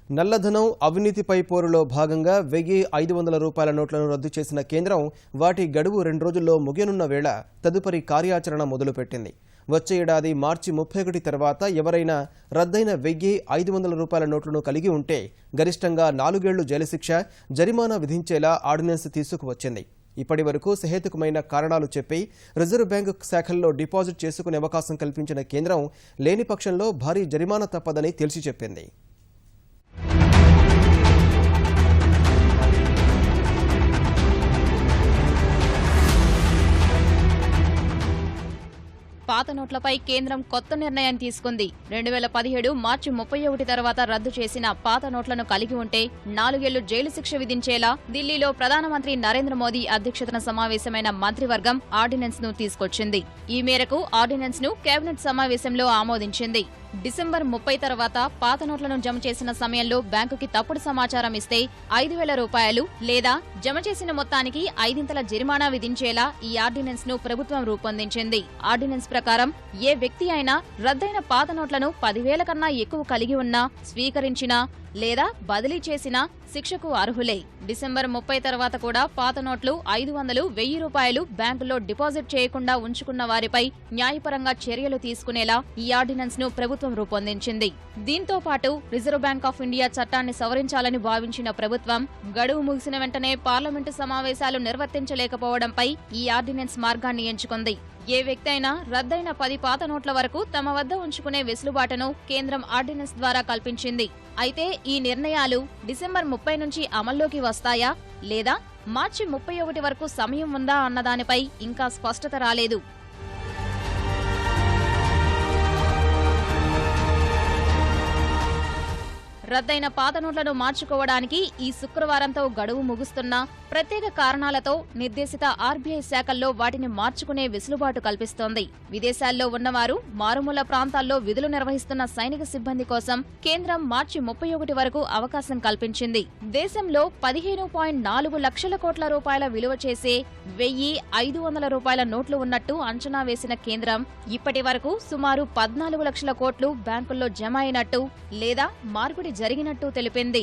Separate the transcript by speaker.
Speaker 1: నల్లధనం అవినీతిపై పోరులో భాగంగా 1,500 రూపాయల నోట్లను రద్దు చేసిన కేంద్రం వాటి గడువు 2 రోజుల్లో ముగియనున్న వేళ తదుపరి కార్యాచరణ మొదలుపెట్టింది. వచ్చే ఏడాది మార్చి 31 తర్వాత ఎవరైనా రద్దయిన 1,500 రూపాయల నోట్లను కలిగి ఉంటే గరిష్టంగా 4 ఏళ్లు జైలు శిక్ష, జరిమానా విధించేలా ఆర్డినెన్స్ తీసుకువచ్చింది. ఇప్పటి వరకు సహేతుకమైన కారణాలు చెప్పి రిజర్వ్ బ్యాంకు శాఖల్లో డిపాజిట్ చేసుకునే అవకాశం కల్పించిన కేంద్రం లేని పక్షంలో భారీ జరిమానా తప్పదని తేల్చి చెప్పింది.
Speaker 2: పాత నోట్లపై కేంద్రం కొత్త నిర్ణయం తీసుకుంది. 2017 మార్చి 31 తర్వాత రద్దు చేసిన పాత నోట్లను కలిగి ఉంటే 4 ఏళ్లు జైలు శిక్ష విధించేలా ఢిల్లీలో ప్రధానమంత్రి నరేంద్ర మోదీ అధ్యక్షతన సమావేశమైన మంత్రివర్గం ఆర్డినెన్స్ ను తీసుకొచ్చింది. ఈ మేరకు ఆర్డినెన్స్ ను కేబినెట్ సమావేశంలో ఆమోదించింది. డిసెంబర్ 30 తర్వాత పాత నోట్లను జమ చేసిన సమయంలో బ్యాంకుకి తప్పుడు సమాచారం ఇస్తే 5,000 రూపాయలు లేదా జమ చేసిన మొత్తానికి 5 జరిమానా విధించేలా ఈ ఆర్డినెన్స్ ను ప్రభుత్వం రూపొందించింది. ఆర్డినెన్స్ ప్రకారం ఏ వ్యక్తి అయినా రద్దయిన పాత నోట్లను 10,000 కన్నా ఎక్కువ కలిగి ఉన్నా, స్వీకరించినా లేదా బదిలీ చేసినా శిక్షకు అర్హులే. డిసెంబర్ 30 తర్వాత కూడా పాత నోట్లు 500, 1,000 రూపాయలు బ్యాంకులో డిపాజిట్ చేయకుండా ఉంచుకున్న వారిపై న్యాయపరంగా చర్యలు తీసుకునేలా ఈ ఆర్డినెన్స్ ను ప్రభుత్వం రూపొందించింది. దీంతో పాటు రిజర్వ్ బ్యాంక్ ఆఫ్ ఇండియా చట్టాన్ని సవరించాలని భావించిన ప్రభుత్వం గడువు ముగిసిన వెంటనే పార్లమెంటు సమావేశాలు నిర్వర్తించలేకపోవడంపై ఈ ఆర్డినెన్స్ మార్గాన్ని ఎంచుకుంది. ఏ వ్యక్తి అయినా రద్దయిన 10 పాత నోట్ల వరకు తమ వద్ద ఉంచుకునే వెసులుబాటును కేంద్రం ఆర్డినెన్స్ ద్వారా కల్పించింది. అయితే ఈ నిర్ణయాలు డిసెంబర్ 30 నుంచి అమల్లోకి వస్తాయా లేదా మార్చి 31 వరకు సమయం ఉందా అన్నదానిపై ఇంకా స్పష్టత రాలేదు. రద్దయిన పాత నోట్లను మార్చుకోవడానికి ఈ శుక్రవారంతో గడువు ముగుస్తున్నా ప్రత్యేక కారణాలతో నిర్దేశిత ఆర్బీఐ శాఖల్లో వాటిని మార్చుకునే వెసులుబాటు కల్పిస్తోంది. విదేశాల్లో ఉన్నవారు, మారుమూల ప్రాంతాల్లో విధులు నిర్వహిస్తున్న సైనిక సిబ్బంది కోసం కేంద్రం మార్చి 31 వరకు అవకాశం కల్పించింది. దేశంలో 15.4 లక్షల కోట్ల రూపాయల విలువ చేసే 1,500 రూపాయల నోట్లు ఉన్నట్టు అంచనా వేసిన కేంద్రం ఇప్పటి వరకు సుమారు 14 లక్షల కోట్లు బ్యాంకుల్లో జమ అయినట్టు లేదా మార్పిడి జరిగినట్టు తెలిపింది.